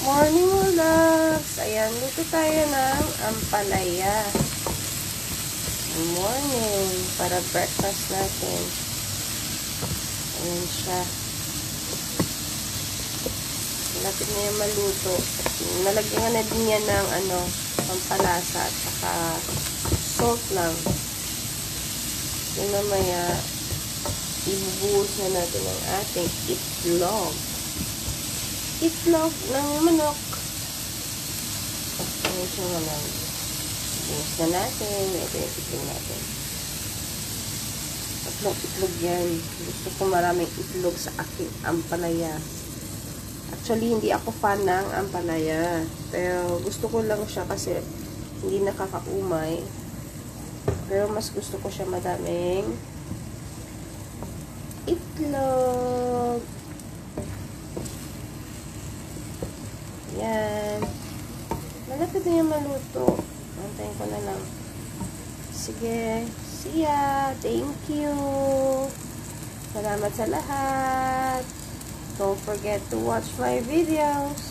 Morning, loves! Ayan, luto tayo ng ampalaya. Good morning, para breakfast natin. Ayan siya. Malapit na yung maluto. Nalagyan na din yan ng pampalasa at saka salt lang. Yung mamaya, ibubuhos na natin ang ating itlog. Itlog ng manok. Ayan siya nga lang. Buhos na natin. Ito yung itlog natin. Itlog yan. Gusto ko maraming itlog sa aking ampalaya. Actually, hindi ako fan ng ampalaya. Pero gusto ko lang siya kasi hindi nakakaumay. Pero mas gusto ko siya madaming itlog. Yan. Malapit na yung maluto. Antayin ko na lang. Sige. See ya. Thank you. Salamat sa lahat. Don't forget to watch my videos.